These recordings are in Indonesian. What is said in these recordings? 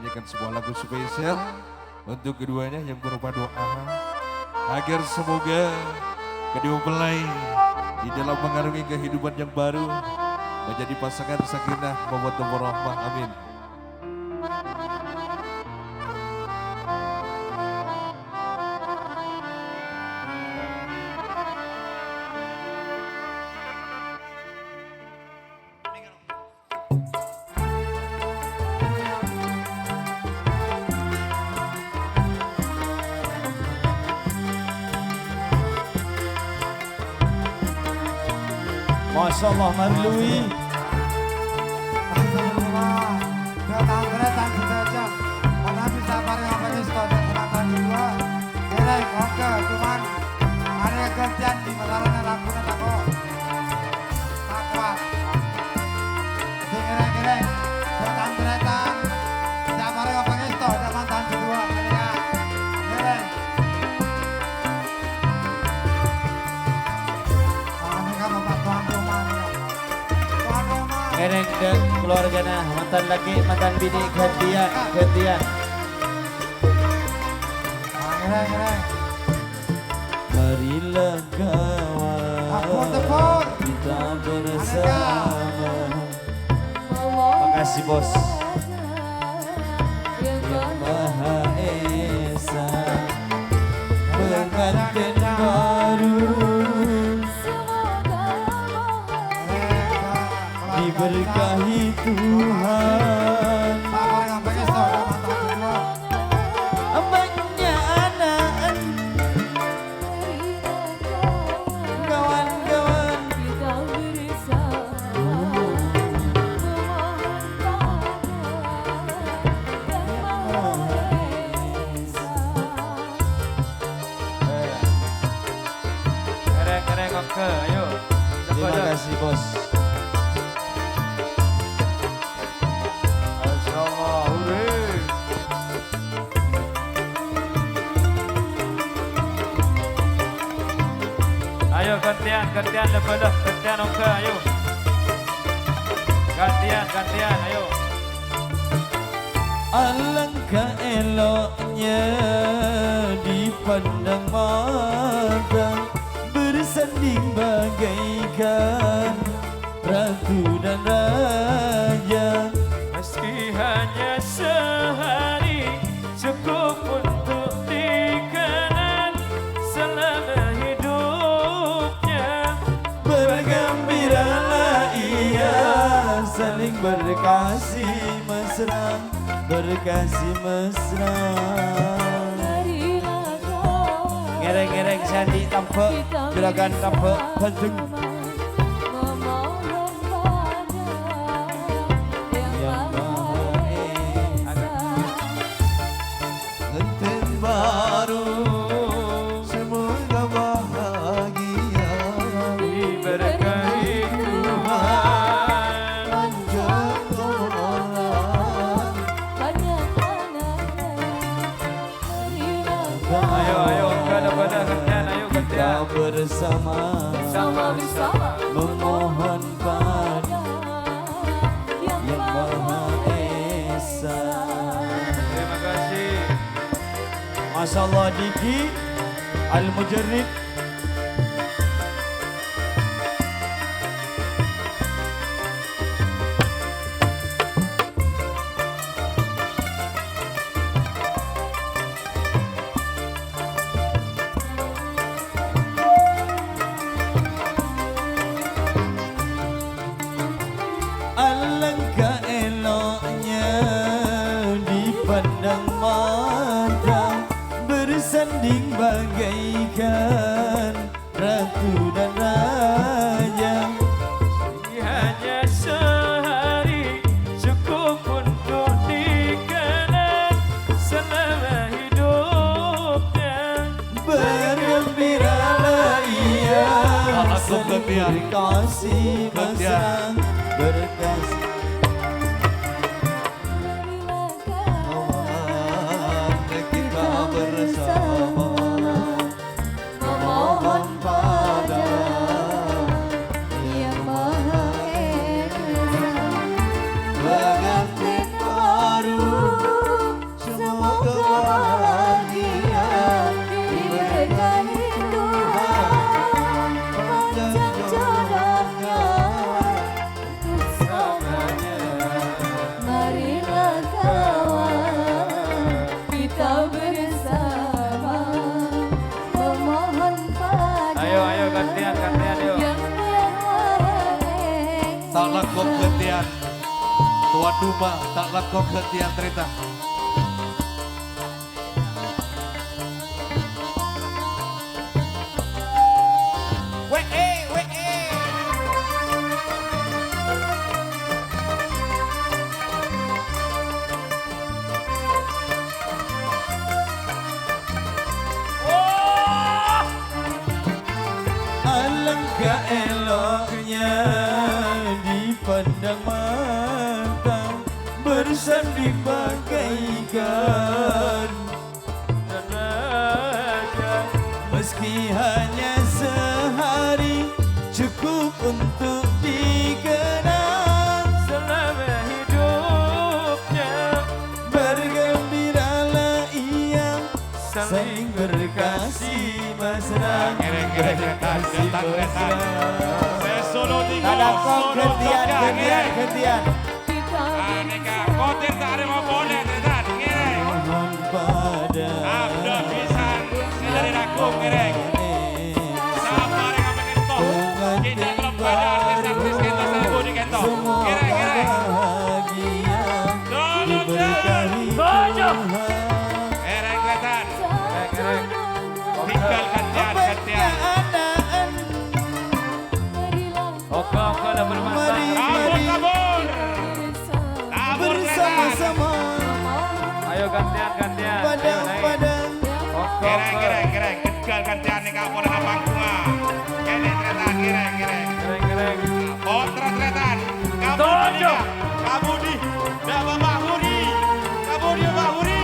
menyanyikan sebuah lagu spesial untuk keduanya yang berupa doa agar semoga kedua mempelai di dalam mengarungi kehidupan yang baru menjadi pasangan sakinah mawaddah warahmah. Amin. Masya Allah Marlui. Cuman ada gantian di masalahnya lakukan aku tak kuat dengereng-gereng datang-datang siapa yang pakai itu zaman tahun kedua kalinya gereng mereka bapak tuan rumah Ngereng dan keluarganya mantan laki mantan bini gantian. gereng-gereng Marilah kawan kita bersama. Makasih bos. Yang Maha Esa pengantin baru diberkahi Tuhan. Abangnya anak kawan-kawan Kereng oke, ayo. terima kasih bos. Insyaallah, hore. Ayo gantian lepas gantian oke, ayo. Gantian, ayo. Alangkah eloknya dipandang mata bersanding bagaikan ratu dan raja. Meski hanya sehari cukup untuk dikenang selama hidupnya. Bergembiralah ia saling berkasih mesra, berkasih mesra. Ngereng-ngereng Sandi tampak juragan tampak bantung. Yang Maha Esa pengantin baru semoga bahagia Diberkahi Tuhan. panjang umur. Ayo, pada gantian, ayo gantian. Kita bersama memohon pada Yang Maha Esa. Terima kasih. Masya Allah Diki Al-Mujarrid. Alangkah eloknya dipandang mata bersanding bagaikan ratu dan raja. Hanya sehari cukup untuk dikenang selama hidupnya. Bergembiralah ia Aku gantian. berkasih mesra, berkasih kita bersama memohon pada Yang Maha Esa pengantin baru lakok ketian tuan rumah tak lakok ketian cerita. Alangkah eloknya dipandang mata bersanding bagaikan tenaga. Meski hanya sehari cukup untuk dikenang selama hidupnya. Bergembiralah ia saling berkasih mesra. Solo tiga, Kadang kau solo gantian, tiga, gantian, gantian. Aneka, kotir tak ada mau boleh, Tretan, ngereng. Mohon pada Abdul Pisan, dari Rakung, ngereng. Sabar yang apa kesto, kita belum pada artis-artis kita sabu di kesto. Ngereng, ngereng. bahagia Solo diberkahi Tujuh. Tuhan. Ngereng, Tretan. Keren. Tinggal gantian, gantian. Oke lah bermasa. Mari, Tabur, mari tabur. Tabur, Tretan. bersama-sama Ayo gantian. Ayo naik. padang-padang. Oke. Gereng, kegal gantian nih kapur dan pangkungan. Kene Tretan, gereng. Keren. Potret Tretan. Tujuh. Kabudi, dah Bapak Huri. Kabudi Bapak Huri.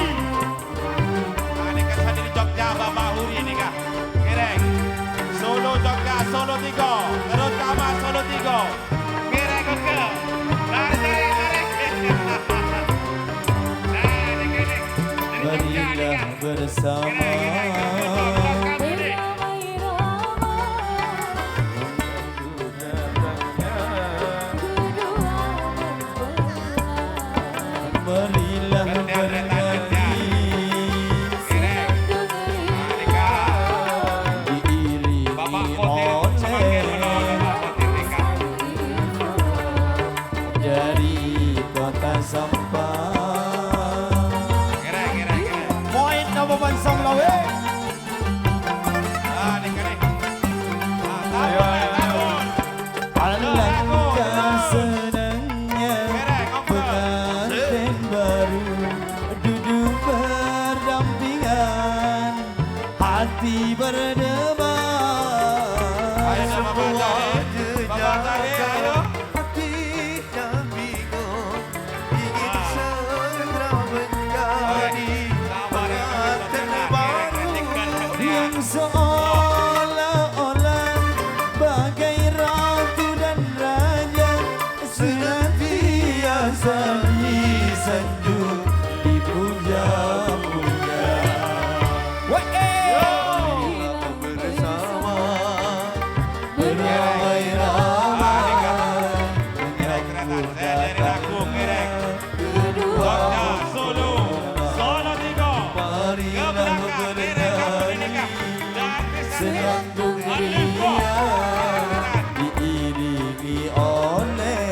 Nah, ini kan di Jogja Bapak Huri nih kak. Gereng. Solo Jogja, solo 3. Terus Kama, solo 3. Gereng ke. Tarik. Nah, ini kene. Dari Jogja nih Marilah kak. bersama marilah bernyanyi diiringi oleh dari kota sampah. Poin nomor bansang lawe. Alangkah senangnya pengantin baru duduk berdampingan, hati berdebar. Hati yang bingung ingin segera menjadi pengantin baru yang seolah-olah bagai ratu dan raja senantiasa disanjung dipuja-puja. Bersama beramai-ramai menyambut datang marilah bernyanyi senang gembira diiringi oleh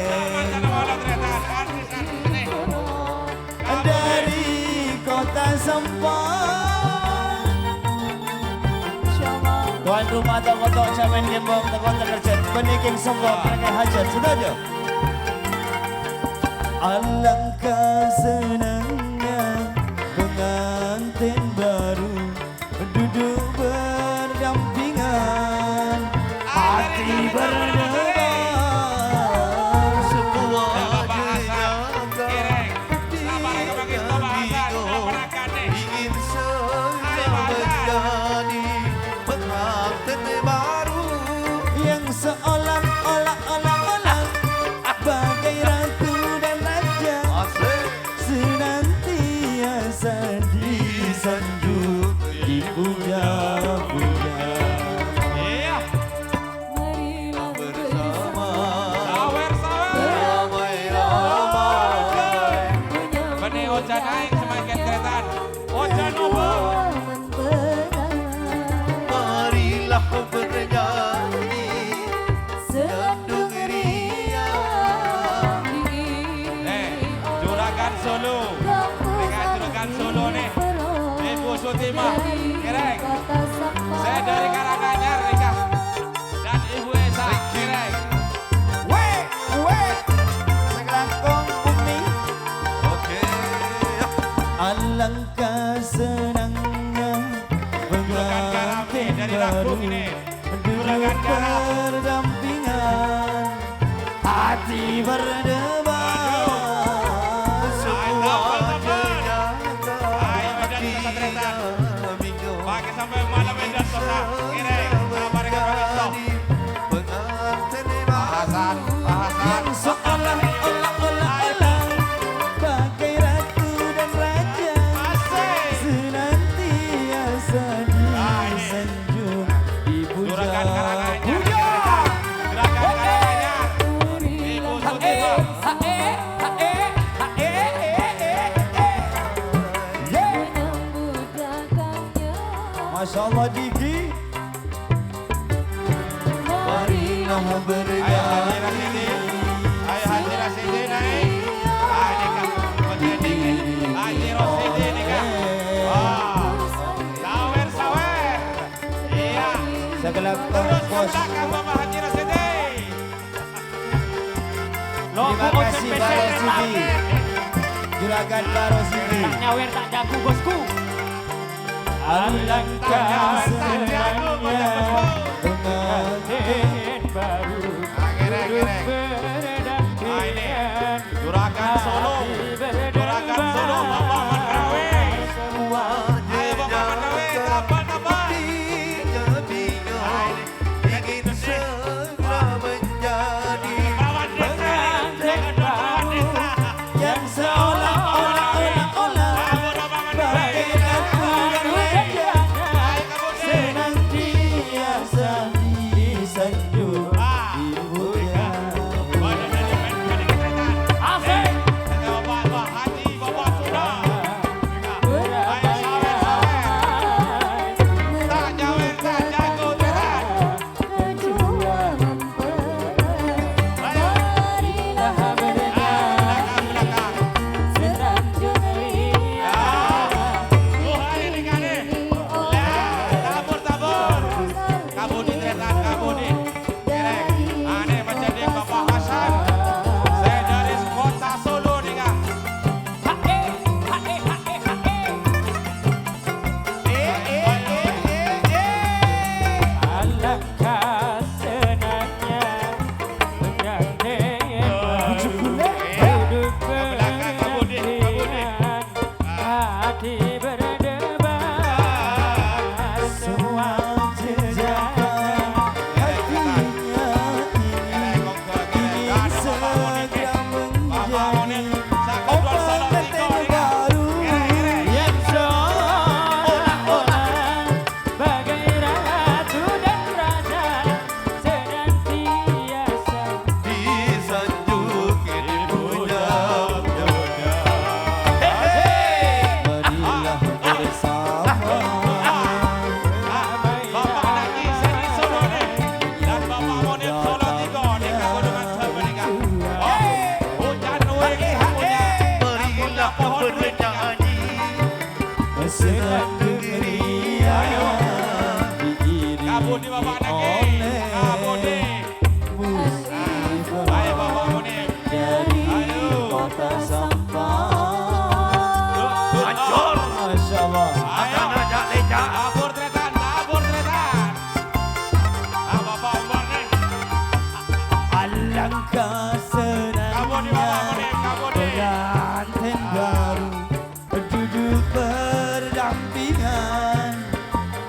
dari kota sampah. Tuan rumah tak kotak camen gembong tak kotak kerja peniking sombong mereka hajat sudah aja. Alangkah senangnya pengantin baru duduk berdampingan, hati berdebar. Semua ingin segera menjadi pengantin baru yang seolah-olah bagai ratu dan raja senantiasa disanjung dipuja-puja. Bersama beramai-ramai Bani Oja naik semakin keretan. Oja nopo. marilah bernyanyi senandung ria Juragan Solo nih. Ibu Sutimah, Kireng. Saya dari Karanganyar, Rika. Dan Ibu Esa, Kireng. Sekelangkung bumi. Oke. Alangkah senangnya Juragan Garam nih, dari Lampung ini. Juragan duduk Garam. berdampingan, hati berdebar. Ayo Medan Kota Tretan. Pakai sampai malam Medan Kota. Kireng, kabar dengan Pak Hasan. Pak Hasan. Seolah-olah bagai ratu dan raja, senantiasa disanjung dipuja. Juragan Karanganyar. Juragan Karanganyar. Ibu Sutimah. Masya Allah Diki, marilah Ayo Haji bernyanyi. Rasidi. Ayo Haji Rasidi naik. Ah, ini kan pendidik nih. Haji Rasidi nih kan. Wah. Sawer. Iya. Sekelangkung Terus ke bos. belakang Bapak Haji Rasidi. Terima kasih Baro Sidi, Juragan Baro Sidi. Nyawer tak jago bosku. Alangkah senangnya pengantin baru Akhirnya. Ah, ini. Juragan Solo. Juragan Solo Bapak Mandrawe. Ayo Bapak Mandrawe. Tambah. Ah, ini. Perawan desa. Jangan perawan desa. Yang seolah-olah Kabur Bapak Mandrawe. bagai ratu dan raja, senantiasa disanjung dipuja. Banyak dari Medan di Tretan. Asik. Bapak Haji, Bapak sudah. Ayo sawer. Tak nyawer, tak jago Tretan. Ayo. Belakang. Hari ini kan nih. Tabur. Kabudi Tretan, kabudi. Kireng. Aneh menjadi Bapak Hasan. Saya dari kota Solo nih kak. Alangkah senangnya pengantin baru hidup berdampingan, hati berdebar, semua jejak Hatinya ingin segera menjadi obat baru. yang seolah-olah bagai ratu dan raja, senantiasa Disanjung dipuja. Marilah bersama. Bapak Naki Seni Solo nih. Dan Bapak Monit Solo Tigo nih kak Gunungan sama nih kak. Oh, hujan nuwe punya. Punya pohon nuwe kak. Senang geriya diiringi Kabudi Bapak Naki. Kabudi. musik Ayo Bapak Monit. dari Ayo. kota sampah. Hancur. Masya Allah. Ayo. Tabur Tretan. Bapak Umar nih. Alangkah Kabudi senangnya Bapak Monit. Kabudi. pengantin baru duduk berdampingan,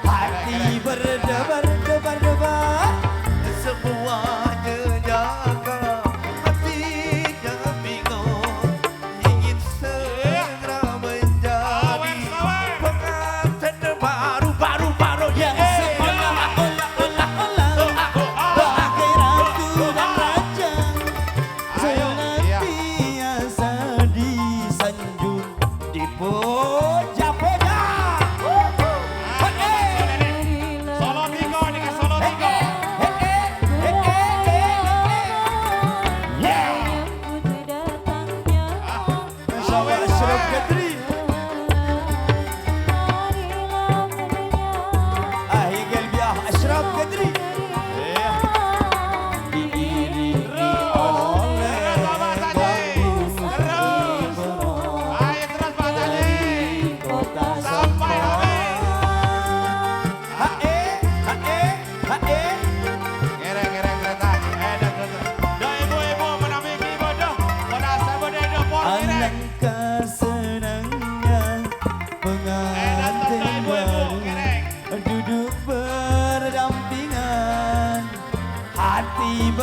hati berdebar-debar. Semuanya jaga, hatinya bingung, ingin segera menjadi pengantin baru yang seolah-olah bagai ratu dan raja, senantiasa disanjung dipuja-puja. Solo Tigo nih kak Solo Tigo. Masya Allah, Ashraf Kadri.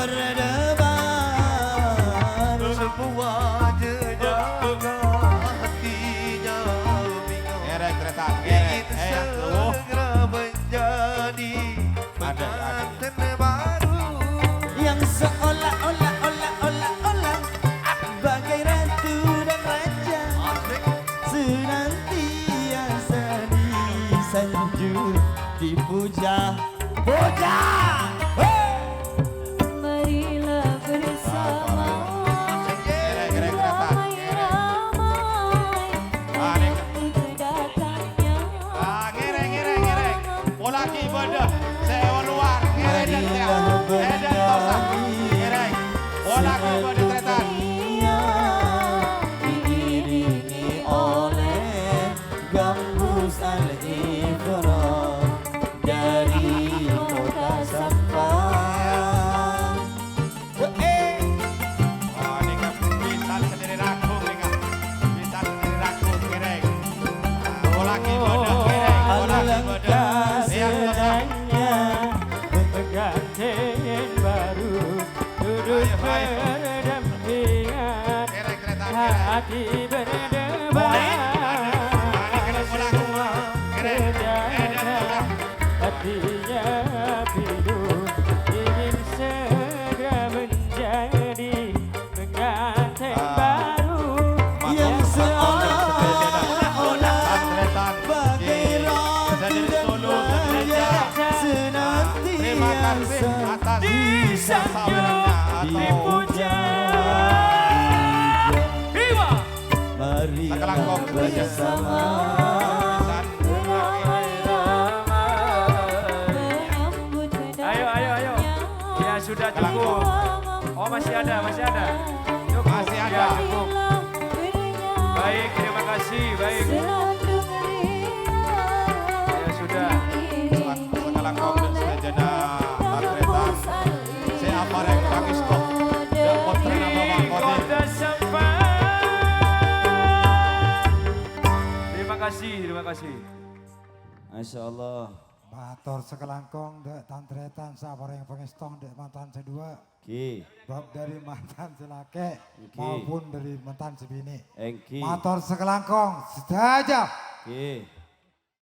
berdebar. Semua jejak hatinya bingung. Ngerek tretan, Ingin ngerek. segera menjadi pengantin baru. Yang seolah-olah bagai ratu dan raja, senantiasa disanjung, dipuja. Puja! Marilah bersama Ngerek tretan, ngerek. ramai kedatangannya. Ngerek. Bola keyboard. Sewa luar. Ngerek dan Marilah sewa. bernyanyi. Ngerek. Bola keyboard tretan. Diiringi oleh gambus al-ifrat dari kota Sampang. Oh, ini kan bisa sendiri rakung, ini kan. Bisa sendiri rakung, ngerek. Bola keyboard, ngerek. Bola keyboard. Alangkah Yang tetap. senangnya pengantin baru duduk Ayo, ayo. berdampingan, Ngerek tretan, ngerek. hati berdebar. Kedatangan hatinya pilu, ingin segera menjadi pengantin baru yang seolah-olah bagai ratu dan raja, Terima kasih senantiasa atas disanjung, dipuja. Marilah Sekelangkong bersama Menyambut Ayo. kedatangannya. Ya sudah cukup. Oh masih ada. Cukup. Masih ada. Ya, cukup. Marilah bernyanyi. Baik, terima kasih. Baik. Senandung riang. Ya sudah. Sekelangkong dan sejadah Tantretan. Siapa yang tangis kok? Dan potret nama Di Bang Kodir. kota Sampang. Terima kasih. Masya Allah. Bator sekelangkong dek tantretan sabar yang pengestong dek mantan sedua. Ki, Bab dari mantan selake Iki. maupun dari mantan sebini. engki, Motor sekelangkong, setajam. ki.